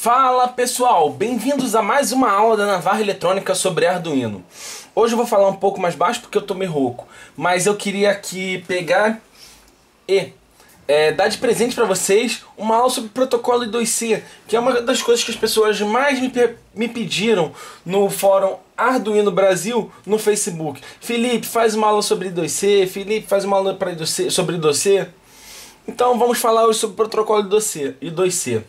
Fala pessoal, bem-vindos a mais uma aula da Navarra Eletrônica sobre Arduino. Hoje eu vou falar um pouco mais baixo porque eu tô meio rouco, mas eu queria aqui pegar e dar de presente para vocês uma aula sobre protocolo I2C, que é uma das coisas que as pessoas mais me pediram no fórum Arduino Brasil no Facebook. Felipe, faz uma aula sobre I2C, Felipe, faz uma aula sobre I2C. Então vamos falar hoje sobre o protocolo I2C.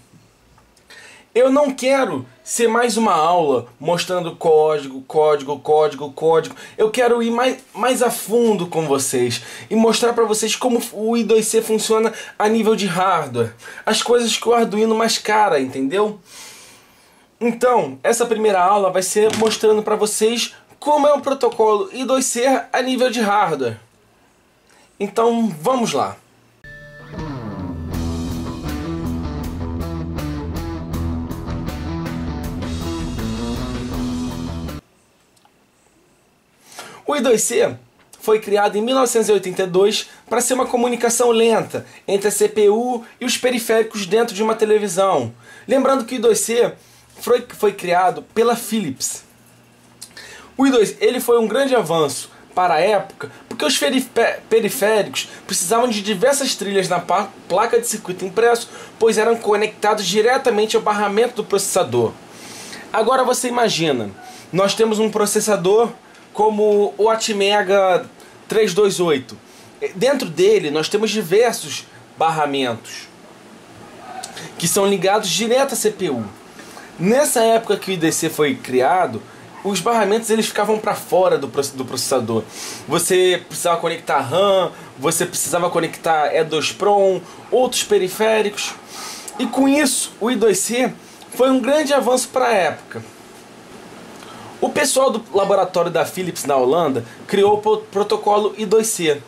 Eu não quero ser mais uma aula mostrando código. Eu quero ir mais a fundo com vocês e mostrar para vocês como o I2C funciona a nível de hardware. As coisas que o Arduino mascara, entendeu? Então, essa primeira aula vai ser mostrando para vocês como é o protocolo I2C a nível de hardware. Então, vamos lá. O I2C foi criado em 1982 para ser uma comunicação lenta entre a CPU e os periféricos dentro de uma televisão. Lembrando que o I2C foi criado pela Philips. O I2C ele foi um grande avanço para a época porque os periféricos precisavam de diversas trilhas na placa de circuito impresso, pois eram conectados diretamente ao barramento do processador. Agora você imagina, nós temos um processador como o Atmega 328. Dentro dele nós temos diversos barramentos que são ligados direto à CPU. Nessa época que o I2C foi criado, os barramentos eles ficavam para fora do processador. Você precisava conectar RAM, você precisava conectar E2PROM, outros periféricos. E com isso, o I2C foi um grande avanço para a época. O pessoal do laboratório da Philips na Holanda criou o protocolo I2C,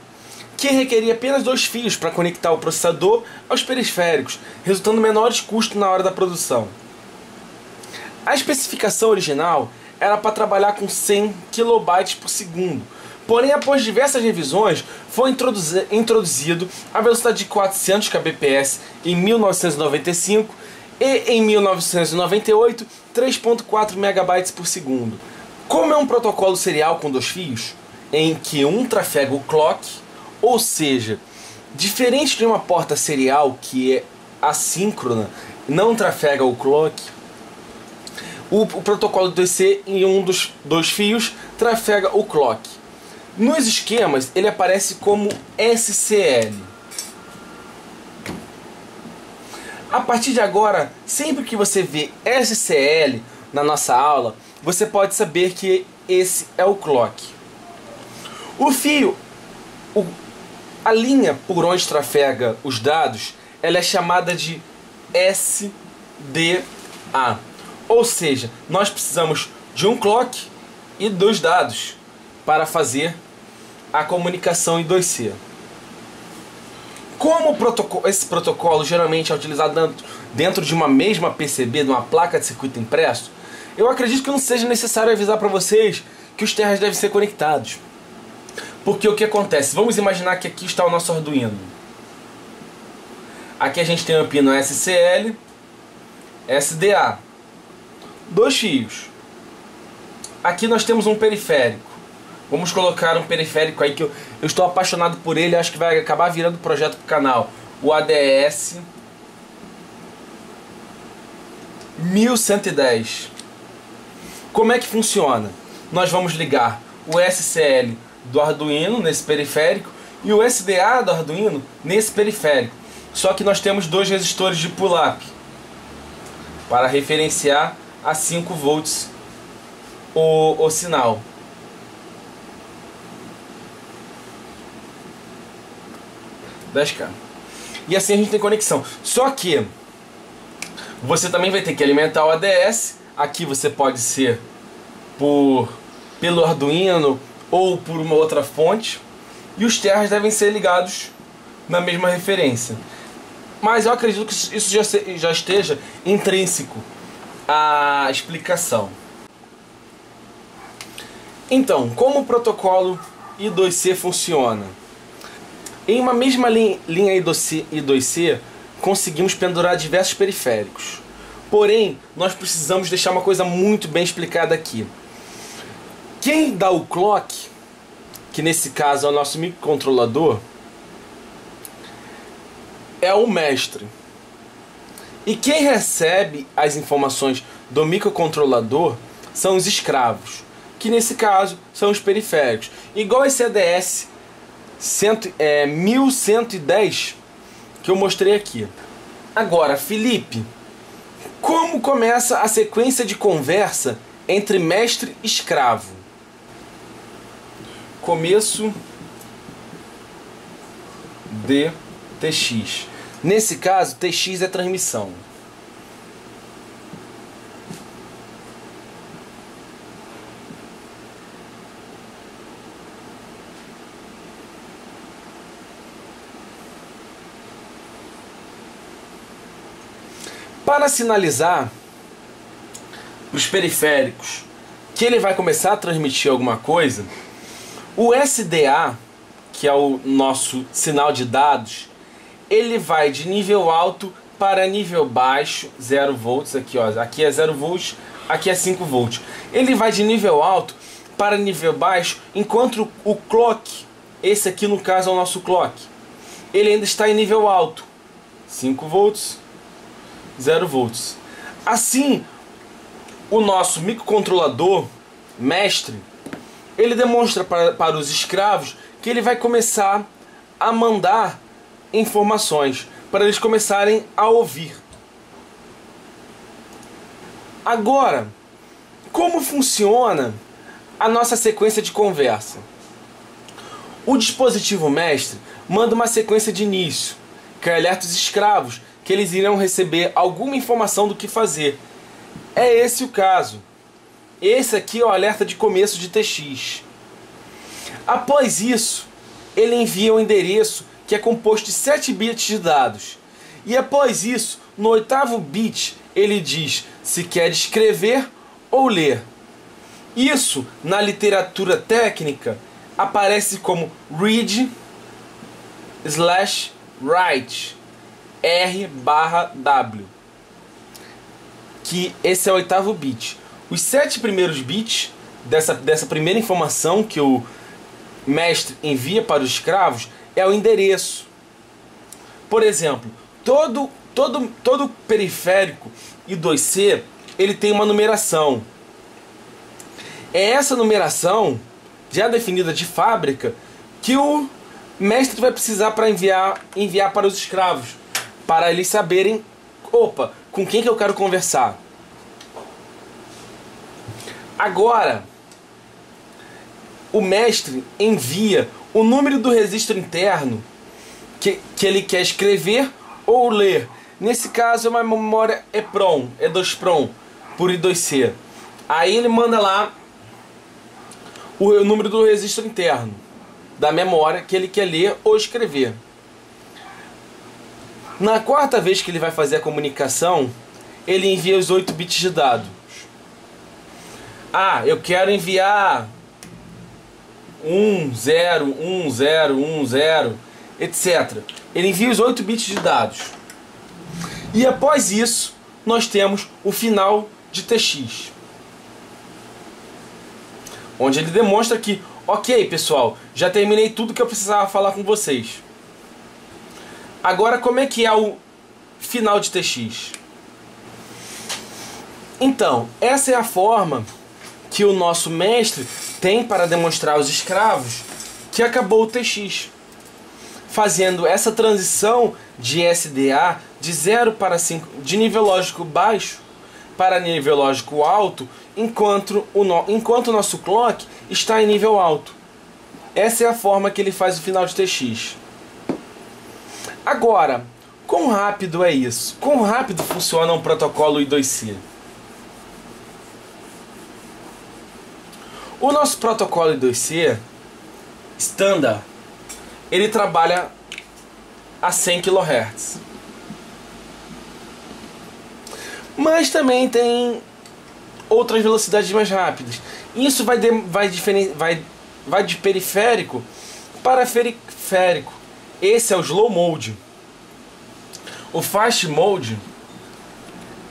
que requeria apenas 2 fios para conectar o processador aos periféricos, resultando em menores custos na hora da produção. A especificação original era para trabalhar com 100 kB por segundo, porém após diversas revisões foi introduzido a velocidade de 400 kbps em 1995 e em 1998 3.4 MB por segundo. Como é um protocolo serial com 2 fios, em que um trafega o clock, ou seja, diferente de uma porta serial que é assíncrona, não trafega o clock, o protocolo I2C em um dos 2 fios trafega o clock. Nos esquemas ele aparece como SCL. A partir de agora, sempre que você vê SCL na nossa aula, você pode saber que esse é o clock. O fio, a linha por onde trafega os dados, ela é chamada de SDA. Ou seja, nós precisamos de um clock e 2 dados para fazer a comunicação I2C. Como esse protocolo geralmente é utilizado dentro de uma mesma PCB, de uma placa de circuito impresso, eu acredito que não seja necessário avisar para vocês que os terras devem ser conectados. Porque o que acontece? Vamos imaginar que aqui está o nosso Arduino. Aqui a gente tem o pino SCL, SDA, 2 fios. Aqui nós temos um periférico. Vamos colocar um periférico aí que eu estou apaixonado por ele, acho que vai acabar virando projeto para o canal. O ADS 1110. Como é que funciona? Nós vamos ligar o SCL do Arduino nesse periférico e o SDA do Arduino nesse periférico. Só que nós temos 2 resistores de pull-up para referenciar a 5 volts o sinal. E assim a gente tem conexão. Só que você também vai ter que alimentar o ADS. Aqui você pode ser pelo Arduino ou por uma outra fonte. E os terras devem ser ligados na mesma referência. Mas eu acredito que isso já esteja intrínseco à explicação. Então, como o protocolo I2C funciona? Em uma mesma linha I2C, conseguimos pendurar diversos periféricos. Porém, nós precisamos deixar uma coisa muito bem explicada aqui. Quem dá o clock, que nesse caso é o nosso microcontrolador, é o mestre. E quem recebe as informações do microcontrolador são os escravos, que nesse caso são os periféricos. Igual esse ADS 1110 que eu mostrei aqui. Agora, Felipe, como começa a sequência de conversa entre mestre e escravo? Começo de TX. Nesse caso, TX é transmissão. Para sinalizar os periféricos que ele vai começar a transmitir alguma coisa, o SDA, que é o nosso sinal de dados, ele vai de nível alto para nível baixo, 0 volts, aqui, ó, aqui é 0 volts, aqui é 5 volts. Ele vai de nível alto para nível baixo, enquanto o clock, esse aqui no caso é o nosso clock, ele ainda está em nível alto, 5 volts, 0 volts. Assim, o nosso microcontrolador mestre, ele demonstra para os escravos que ele vai começar a mandar informações para eles começarem a ouvir. Agora, como funciona a nossa sequência de conversa? O dispositivo mestre manda uma sequência de início, que alerta os escravos que eles irão receber alguma informação do que fazer. É esse o caso. Esse aqui é o alerta de começo de TX. Após isso, ele envia um endereço que é composto de 7 bits de dados. E após isso, no 8º bit, ele diz se quer escrever ou ler. Isso, na literatura técnica, aparece como read/write, R/W, que esse é o 8º bit. Os 7 primeiros bits dessa primeira informação que o mestre envia para os escravos é o endereço. Por exemplo, todo periférico I2C ele tem uma numeração. É essa numeração, já definida de fábrica, que o mestre vai precisar para enviar para os escravos, para eles saberem, opa, com quem que eu quero conversar. Agora, o mestre envia o número do registro interno que ele quer escrever ou ler. Nesse caso é uma memória EPROM, E2PROM, por I2C. Aí ele manda lá o número do registro interno da memória que ele quer ler ou escrever. Na 4ª vez que ele vai fazer a comunicação, ele envia os 8 bits de dados. Ah, eu quero enviar 1, 0, 1, 0, 1, 0, etc. Ele envia os 8 bits de dados. E após isso, nós temos o final de TX, onde ele demonstra que, ok, pessoal, já terminei tudo que eu precisava falar com vocês. Agora, como é que é o final de TX? Então, essa é a forma que o nosso mestre tem para demonstrar aos escravos que acabou o TX, fazendo essa transição de SDA de 0 para 5, de nível lógico baixo para nível lógico alto, enquanto o nosso clock está em nível alto. Essa é a forma que ele faz o final de TX. Agora, quão rápido é isso? Quão rápido funciona um protocolo I2C? O nosso protocolo I2C standard, ele trabalha a 100 kHz. Mas também tem outras velocidades mais rápidas. Isso vai de periférico para periférico. Esse é o slow mode. O fast mode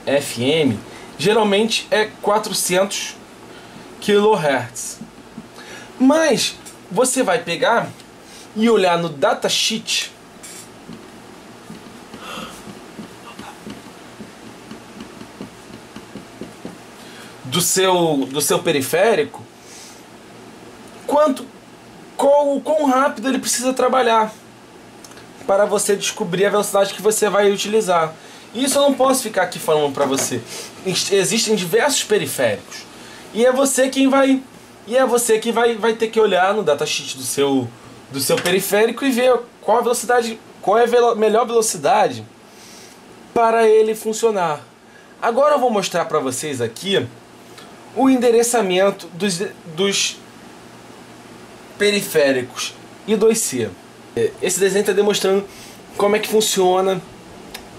FM, geralmente é 400 kHz. Mas você vai pegar e olhar no datasheet do seu periférico quão rápido ele precisa trabalhar para você descobrir a velocidade que você vai utilizar. Isso eu não posso ficar aqui falando para você. Existem diversos periféricos e é você que vai ter que olhar no datasheet do seu periférico e ver qual é a melhor velocidade para ele funcionar. Agora eu vou mostrar para vocês aqui o endereçamento dos periféricos I2C. Esse desenho está demonstrando como é que funciona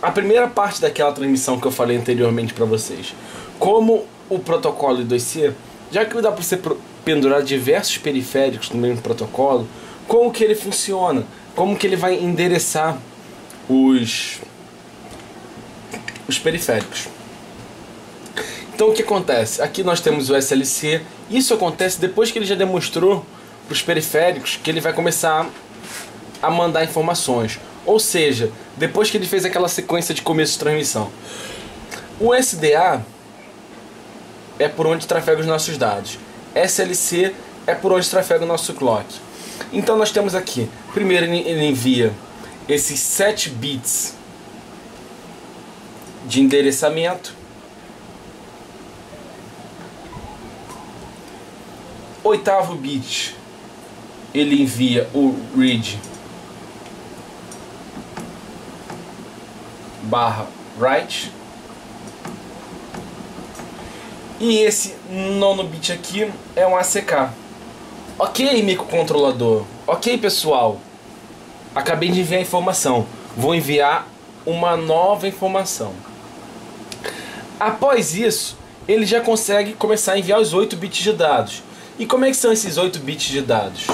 a primeira parte daquela transmissão que eu falei anteriormente para vocês. Como o protocolo I2C, já que dá para você pendurar diversos periféricos no mesmo protocolo, como que ele funciona, como que ele vai endereçar os periféricos. Então o que acontece? Aqui nós temos o SLC. Isso acontece depois que ele já demonstrou para os periféricos que ele vai começar a mandar informações. Ou seja, depois que ele fez aquela sequência de começo de transmissão. O SDA é por onde trafega os nossos dados. SLC é por onde trafega o nosso clock. Então nós temos aqui, primeiro ele envia esses 7 bits de endereçamento. Oitavo bit ele envia o read /write. E esse nono bit aqui é um ACK. Ok, microcontrolador. Ok, pessoal. Acabei de enviar a informação. Vou enviar uma nova informação. Após isso, ele já consegue começar a enviar os 8 bits de dados. E como é que são esses 8 bits de dados?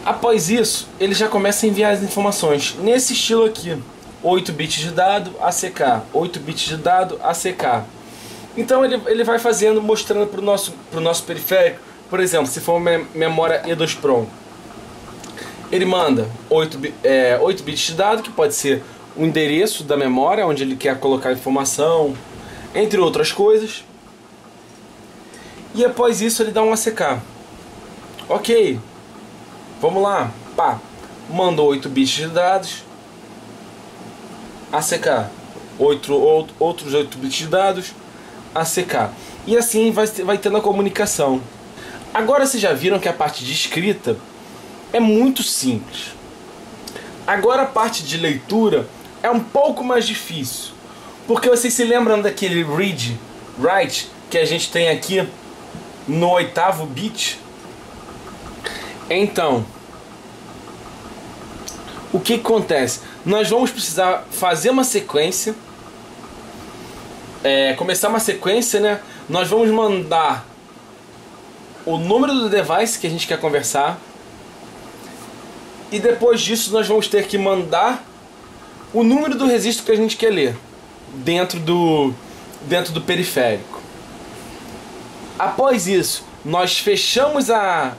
Após isso, ele já começa a enviar as informações nesse estilo aqui. 8 bits de dado, ACK. 8 bits de dado, ACK. Então ele vai fazendo, mostrando para o nosso periférico. Por exemplo, se for uma memória E2PROM, ele manda 8 bits de dado, que pode ser o endereço da memória, onde ele quer colocar informação, entre outras coisas. E após isso ele dá um ACK. Ok, vamos lá. Pá, mandou 8 bits de dados, ACK, outros 8 bits de dados, ACK. E assim vai tendo a comunicação. Agora vocês já viram que a parte de escrita é muito simples. Agora a parte de leitura é um pouco mais difícil. Porque vocês se lembram daquele read, write, que a gente tem aqui no 8º bit? Então, o que acontece? Nós vamos precisar fazer uma sequência, começar uma sequência, né? Nós vamos mandar o número do device que a gente quer conversar, e depois disso nós vamos ter que mandar o número do registro que a gente quer ler dentro do periférico. Após isso, nós fechamos a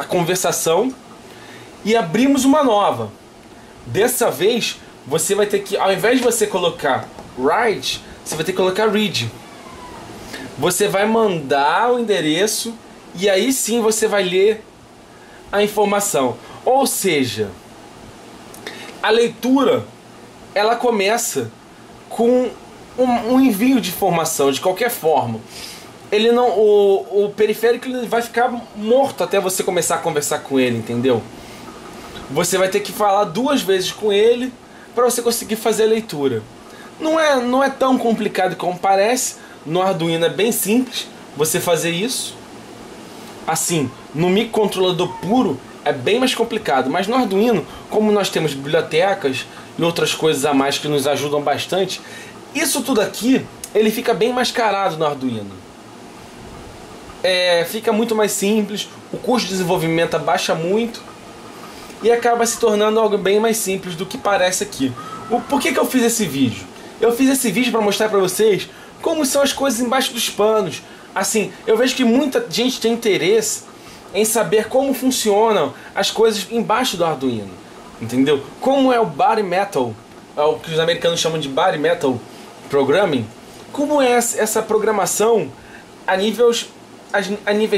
conversação e abrimos uma nova. Dessa vez, você vai ter que, ao invés de você colocar write, você vai ter que colocar read. Você vai mandar o endereço e aí sim você vai ler a informação. Ou seja, a leitura ela começa com um envio de informação de qualquer forma. Ele não, o periférico ele vai ficar morto até você começar a conversar com ele, entendeu? Você vai ter que falar 2 vezes com ele para você conseguir fazer a leitura. Não é tão complicado como parece. No Arduino é bem simples você fazer isso. Assim, No microcontrolador puro é bem mais complicado, mas no Arduino, como nós temos bibliotecas e outras coisas a mais que nos ajudam bastante, isso tudo aqui, ele fica bem mascarado no Arduino. Fica muito mais simples, o custo de desenvolvimento abaixa muito e acaba se tornando algo bem mais simples do que parece aqui. Por que eu fiz esse vídeo? Eu fiz esse vídeo para mostrar para vocês como são as coisas embaixo dos panos. Assim, eu vejo que muita gente tem interesse em saber como funcionam as coisas embaixo do Arduino, entendeu? Como é o Bare Metal, é o que os americanos chamam de Bare Metal Programming, como é essa programação a níveis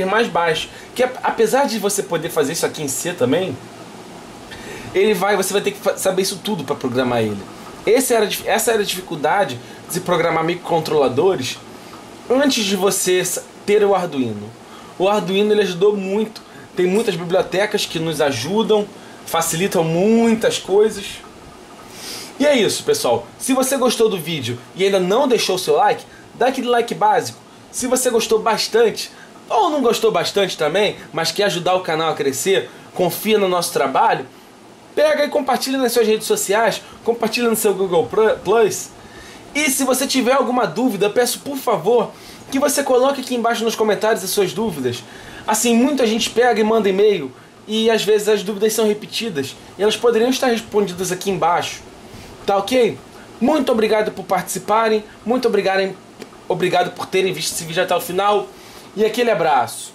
mais baixos, que apesar de você poder fazer isso aqui em C também, você vai ter que saber isso tudo para programar ele. Essa era a dificuldade de programar microcontroladores antes de você ter o Arduino. O Arduino ele ajudou muito, tem muitas bibliotecas que nos ajudam, facilitam muitas coisas. E é isso, pessoal. Se você gostou do vídeo e ainda não deixou o seu like, dá aquele like básico. Se você gostou bastante, ou não gostou bastante também, mas quer ajudar o canal a crescer, confia no nosso trabalho, pega e compartilha nas suas redes sociais, compartilha no seu Google Plus. E se você tiver alguma dúvida, eu peço por favor que você coloque aqui embaixo nos comentários as suas dúvidas. Assim, muita gente pega e manda e-mail e às vezes as dúvidas são repetidas e elas poderiam estar respondidas aqui embaixo. Tá ok? Muito obrigado por participarem, muito obrigado por terem visto esse vídeo até o final e aquele abraço.